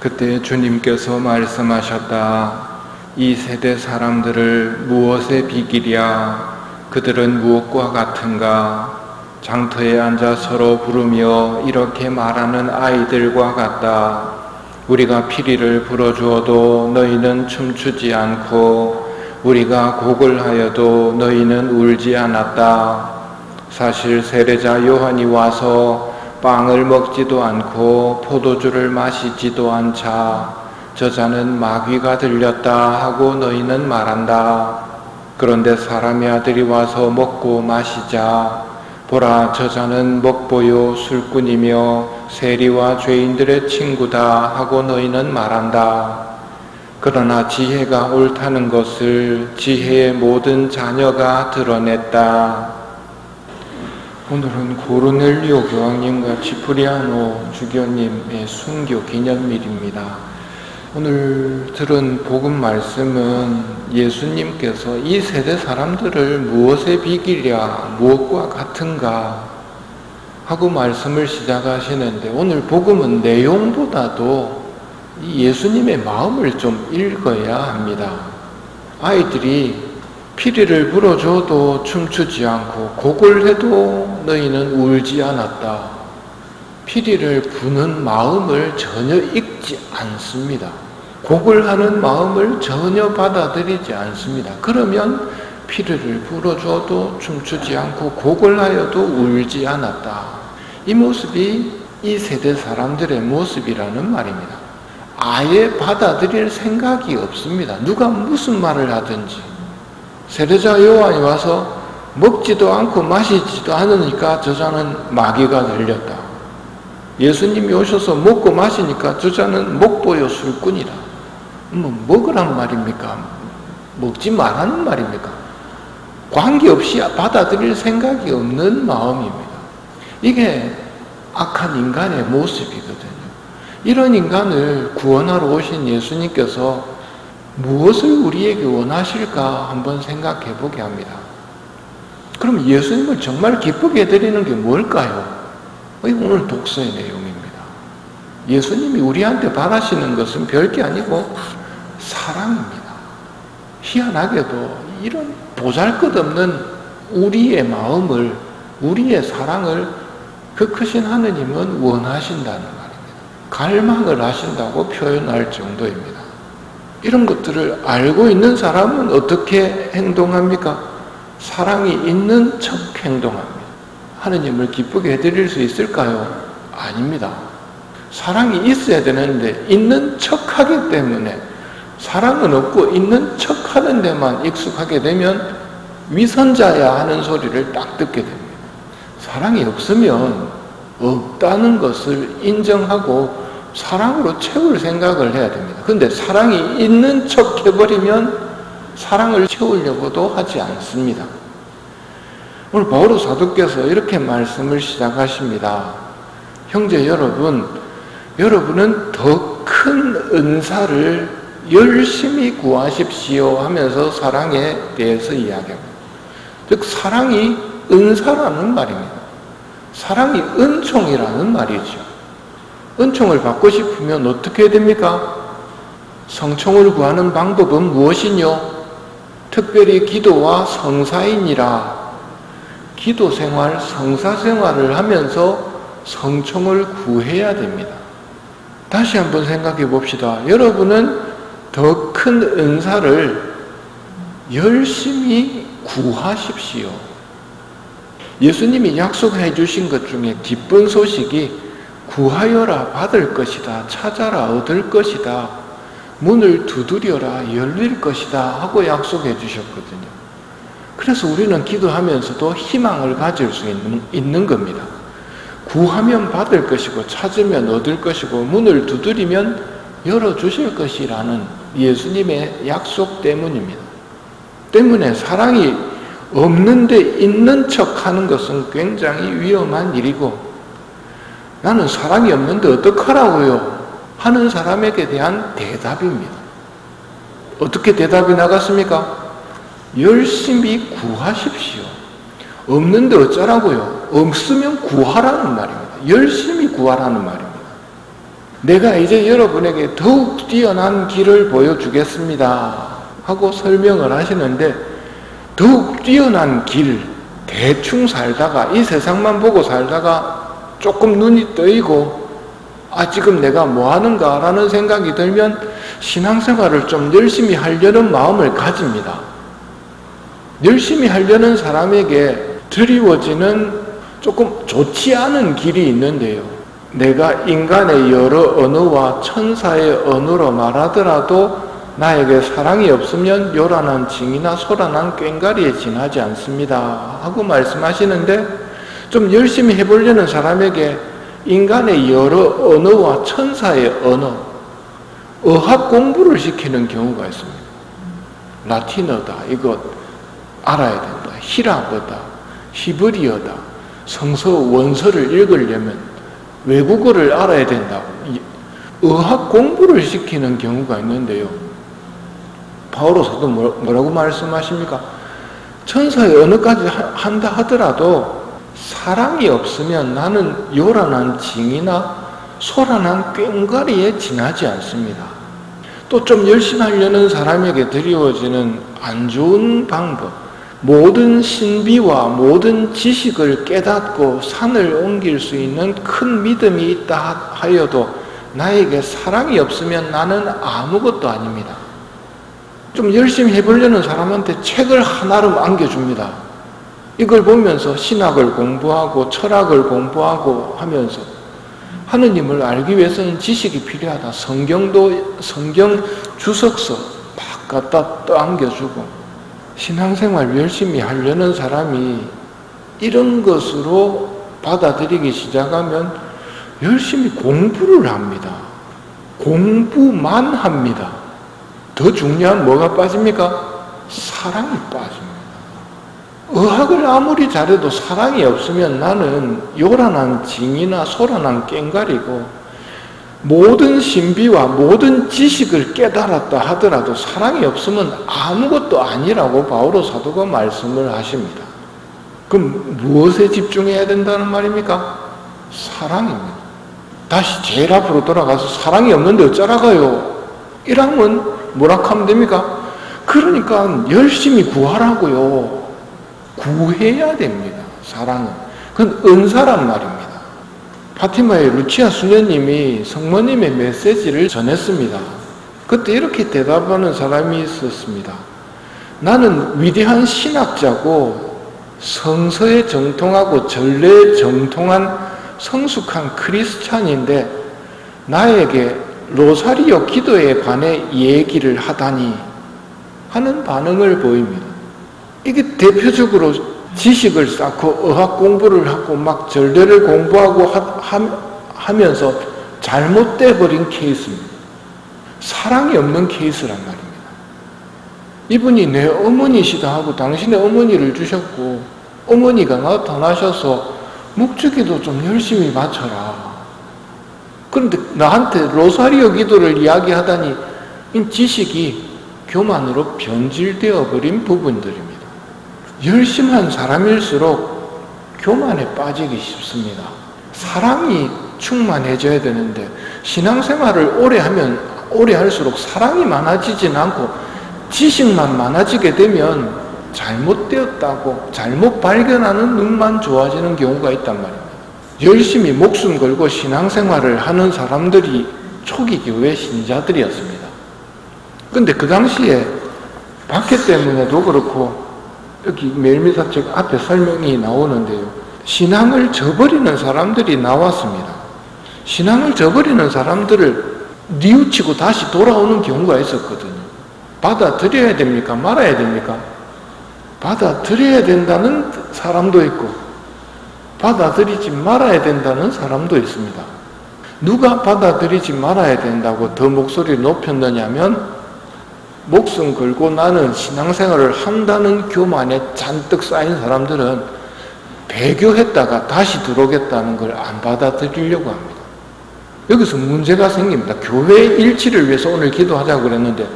그때 주님께서 말씀하셨다. 이 세대 사람들을 무엇에 비기랴? 그들은 무엇과 같은가? 장터에 앉아 서로 부르며 이렇게 말하는 아이들과 같다. 우리가 피리를 불어주어도 너희는 춤추지 않고 우리가 곡을 하여도 너희는 울지 않았다. 사실 세례자 요한이 와서 빵을 먹지도 않고 포도주를 마시지도 않자 저자는 마귀가 들렸다 하고 너희는 말한다. 그런데 사람의 아들이 와서 먹고 마시자 보라 저자는 먹보요 술꾼이며 세리와 죄인들의 친구다 하고 너희는 말한다. 그러나 지혜가 옳다는 것을 지혜의 모든 자녀가 드러냈다. 오늘은 고르넬리오 교황님과 지프리아노 주교님의 순교 기념일입니다. 오늘 들은 복음 말씀은 예수님께서 이 세대 사람들을 무엇에 비기랴, 무엇과 같은가 하고 말씀을 시작하시는데 오늘 복음은 내용보다도 이 예수님의 마음을 좀 읽어야 합니다. 아이들이 피리를 불어줘도 춤추지 않고 곡을 해도 너희는 울지 않았다. 피리를 부는 마음을 전혀 읽지 않습니다. 곡을 하는 마음을 전혀 받아들이지 않습니다. 그러면 피리를 불어줘도 춤추지 않고 곡을 하여도 울지 않았다. 이 모습이 이 세대 사람들의 모습이라는 말입니다. 아예 받아들일 생각이 없습니다. 누가 무슨 말을 하든지. 세례자 요한이 와서 먹지도 않고 마시지도 않으니까 저자는 마귀가 들렸다. 예수님이 오셔서 먹고 마시니까 저자는 먹보요 술꾼이다. 먹으란 말입니까? 먹지 말라는 말입니까? 관계없이 받아들일 생각이 없는 마음입니다. 이게 악한 인간의 모습이거든요. 이런 인간을 구원하러 오신 예수님께서 무엇을 우리에게 원하실까 한번 생각해 보게 합니다. 그럼 예수님을 정말 기쁘게 해드리는 게 뭘까요? 오늘 독서의 내용입니다. 예수님이 우리한테 바라시는 것은 별게 아니고 사랑입니다. 희한하게도 이런 보잘것없는 우리의 마음을, 우리의 사랑을 그 크신 하느님은 원하신다는 말입니다. 갈망을 하신다고 표현할 정도입니다. 이런 것들을 알고 있는 사람은 어떻게 행동합니까? 사랑이 있는 척 행동합니다. 하느님을 기쁘게 해드릴 수 있을까요? 아닙니다. 사랑이 있어야 되는데 있는 척 하기 때문에 사랑은 없고 있는 척 하는 데만 익숙하게 되면 위선자야 하는 소리를 딱 듣게 됩니다. 사랑이 없으면 없다는 것을 인정하고 사랑으로 채울 생각을 해야 됩니다. 그런데 사랑이 있는 척 해버리면 사랑을 채우려고도 하지 않습니다. 오늘 바오로 사도께서 이렇게 말씀을 시작하십니다. 형제 여러분, 여러분은 더 큰 은사를 열심히 구하십시오 하면서 사랑에 대해서 이야기합니다. 즉 사랑이 은사라는 말입니다. 사랑이 은총이라는 말이죠. 은총을 받고 싶으면 어떻게 해야 됩니까? 성총을 구하는 방법은 무엇이뇨? 특별히 기도와 성사이니라. 기도 생활, 성사 생활을 하면서 성총을 구해야 됩니다. 다시 한번 생각해 봅시다. 여러분은 더 큰 은사를 열심히 구하십시오. 예수님이 약속해 주신 것 중에 기쁜 소식이 구하여라 받을 것이다. 찾아라 얻을 것이다. 문을 두드려라 열릴 것이다 하고 약속해 주셨거든요. 그래서 우리는 기도하면서도 희망을 가질 수 있는 겁니다. 구하면 받을 것이고 찾으면 얻을 것이고 문을 두드리면 열어주실 것이라는 예수님의 약속 때문입니다. 때문에 사랑이 없는데 있는 척하는 것은 굉장히 위험한 일이고 나는 사랑이 없는데 어떡하라고요? 하는 사람에게 대한 대답입니다. 어떻게 대답이 나갔습니까? 열심히 구하십시오. 없는데 어쩌라고요? 없으면 구하라는 말입니다. 열심히 구하라는 말입니다. 내가 이제 여러분에게 더욱 뛰어난 길을 보여주겠습니다 하고 설명을 하시는데, 더욱 뛰어난 길, 대충 살다가 이 세상만 보고 살다가 조금 눈이 떠이고 지금 내가 뭐 하는가 라는 생각이 들면 신앙생활을 좀 열심히 하려는 마음을 가집니다. 열심히 하려는 사람에게 드리워지는 조금 좋지 않은 길이 있는데요, 내가 인간의 여러 언어와 천사의 언어로 말하더라도 나에게 사랑이 없으면 요란한 징이나 소란한 꽹과리에 지나지 않습니다 하고 말씀하시는데, 좀 열심히 해보려는 사람에게 인간의 여러 언어와 천사의 언어, 어학 공부를 시키는 경우가 있습니다. 라틴어다, 이거 알아야 된다. 히라버다, 히브리어다, 성서 원서를 읽으려면 외국어를 알아야 된다고 어학 공부를 시키는 경우가 있는데요, 바오로 사도 뭐라고 말씀하십니까? 천사의 언어까지 한다 하더라도 사랑이 없으면 나는 요란한 징이나 소란한 꽹과리에 지나지 않습니다. 또 좀 열심히 하려는 사람에게 드리워지는 안 좋은 방법, 모든 신비와 모든 지식을 깨닫고 산을 옮길 수 있는 큰 믿음이 있다 하여도 나에게 사랑이 없으면 나는 아무것도 아닙니다. 좀 열심히 해보려는 사람한테 책을 하나를 안겨줍니다. 이걸 보면서 신학을 공부하고 철학을 공부하고 하면서 하느님을 알기 위해서는 지식이 필요하다. 성경 주석서 막 갖다 또 안겨주고, 신앙생활 열심히 하려는 사람이 이런 것으로 받아들이기 시작하면 열심히 공부를 합니다. 공부만 합니다. 더 중요한 뭐가 빠집니까? 사랑이 빠집니다. 의학을 아무리 잘해도 사랑이 없으면 나는 요란한 징이나 소란한 꽹과리고, 모든 신비와 모든 지식을 깨달았다 하더라도 사랑이 없으면 아무것도 아니라고 바오로 사도가 말씀을 하십니다. 그럼 무엇에 집중해야 된다는 말입니까? 사랑입니다. 다시 제일 앞으로 돌아가서 사랑이 없는데 어쩌라고요? 이러면 뭐라 하면 됩니까? 그러니까 열심히 구하라고요. 구해야 됩니다. 사랑은. 그건 은사란 말입니다. 파티마의 루치아 수녀님이 성모님의 메시지를 전했습니다. 그때 이렇게 대답하는 사람이 있었습니다. 나는 위대한 신학자고 성서에 정통하고 전례에 정통한 성숙한 크리스찬인데 나에게 로사리오 기도에 관해 얘기를 하다니 하는 반응을 보입니다. 이게 대표적으로 지식을 쌓고 의학 공부를 하고 막 절대를 공부하고 하면서 잘못돼 버린 케이스입니다. 사랑이 없는 케이스란 말입니다. 이분이 내 어머니시다 하고 당신의 어머니를 주셨고, 어머니가 나타나셔서 묵주기도 좀 열심히 바쳐라. 그런데 나한테 로사리오 기도를 이야기하다니 이 지식이 교만으로 변질되어 버린 부분들입니다. 열심히 한 사람일수록 교만에 빠지기 쉽습니다. 사랑이 충만해져야 되는데 신앙생활을 오래 할수록 사랑이 많아지진 않고 지식만 많아지게 되면 잘못되었다고 잘못 발견하는 눈만 좋아지는 경우가 있단 말입니다. 열심히 목숨 걸고 신앙생활을 하는 사람들이 초기 교회 신자들이었습니다. 근데 그 당시에 박해 때문에도 그렇고 여기 메일미사책 앞에 설명이 나오는데요, 신앙을 저버리는 사람들이 나왔습니다. 신앙을 저버리는 사람들을 뉘우치고 다시 돌아오는 경우가 있었거든요. 받아들여야 됩니까? 말아야 됩니까? 받아들여야 된다는 사람도 있고 받아들이지 말아야 된다는 사람도 있습니다. 누가 받아들이지 말아야 된다고 더 목소리를 높였느냐면, 목숨 걸고 나는 신앙생활을 한다는 교만에 잔뜩 쌓인 사람들은 배교했다가 다시 들어오겠다는 걸 안 받아들이려고 합니다. 여기서 문제가 생깁니다. 교회 일치를 위해서 오늘 기도하자고 그랬는데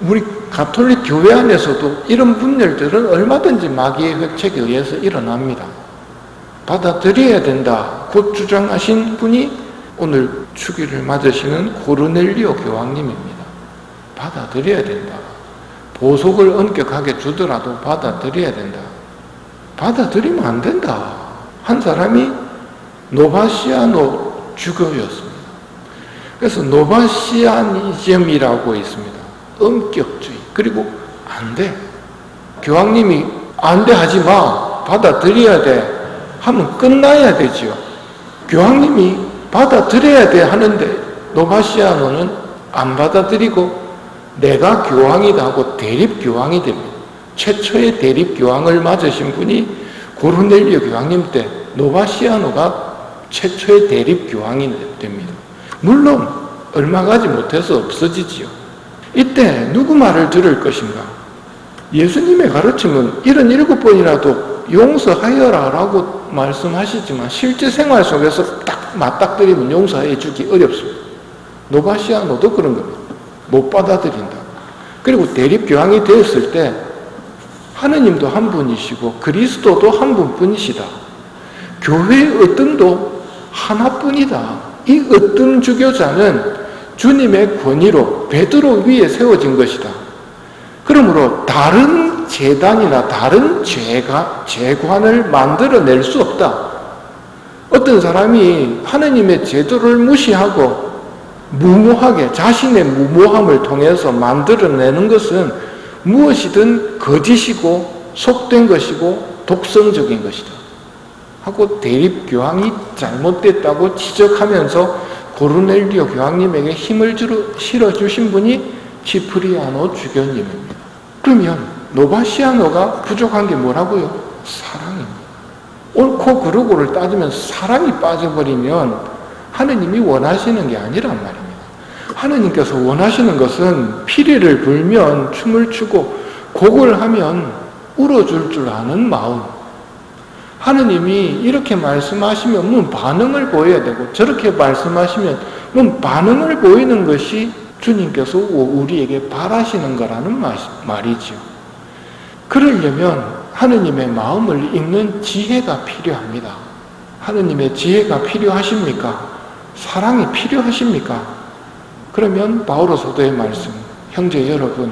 우리 가톨릭 교회 안에서도 이런 분열들은 얼마든지 마귀의 획책에 의해서 일어납니다. 받아들여야 된다 곧 주장하신 분이 오늘 추기를 맞으시는 고르넬리오 교황님입니다. 받아들여야 된다. 보석을 엄격하게 주더라도 받아들여야 된다. 받아들이면 안 된다. 한 사람이 노바시아노 주교였습니다. 그래서 노바시아니즘이라고 있습니다. 엄격주의. 그리고 안 돼. 교황님이 안 돼 하지 마. 받아들여야 돼. 하면 끝나야 되지요. 교황님이 받아들여야 돼 하는데 노바시아노는 안 받아들이고 내가 교황이다 하고 대립교황이 됩니다. 최초의 대립교황을 맞으신 분이 고르넬리오 교황님 때 노바시아노가 최초의 대립교황이 됩니다. 물론 얼마 가지 못해서 없어지지요. 이때 누구 말을 들을 것인가? 예수님의 가르침은 77번이라도 용서하여라 라고 말씀하시지만 실제 생활 속에서 딱 맞닥뜨리면 용서해 주기 어렵습니다. 노바시아노도 그런 겁니다. 못 받아들인다. 그리고 대립교황이 되었을 때 하느님도 한 분이시고 그리스도도 한 분뿐이시다. 교회의 으뜸도 하나뿐이다. 이 으뜸 주교자는 주님의 권위로 베드로 위에 세워진 것이다. 그러므로 다른 제단이나 다른 제관을 만들어낼 수 없다. 어떤 사람이 하느님의 제도를 무시하고 무모하게 자신의 무모함을 통해서 만들어내는 것은 무엇이든 거짓이고 속된 것이고 독성적인 것이다 하고 대립교황이 잘못됐다고 지적하면서 고르넬리오 교황님에게 힘을 실어주신 분이 시프리아노 주교님입니다. 그러면 노바시아노가 부족한 게 뭐라고요? 사랑입니다. 옳고 그르고를 따지면 사랑이 빠져버리면 하느님이 원하시는 게 아니란 말입니다. 하느님께서 원하시는 것은 피리를 불면 춤을 추고 곡을 하면 울어줄 줄 아는 마음. 하느님이 이렇게 말씀하시면 뭔 반응을 보여야 되고 저렇게 말씀하시면 뭔 반응을 보이는 것이 주님께서 우리에게 바라시는 거라는 말이지요. 그러려면 하느님의 마음을 읽는 지혜가 필요합니다. 하느님의 지혜가 필요하십니까? 사랑이 필요하십니까? 그러면 바오로 사도의 말씀, 형제 여러분,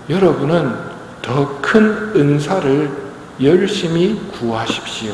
여러분은 더 큰 은사를 열심히 구하십시오.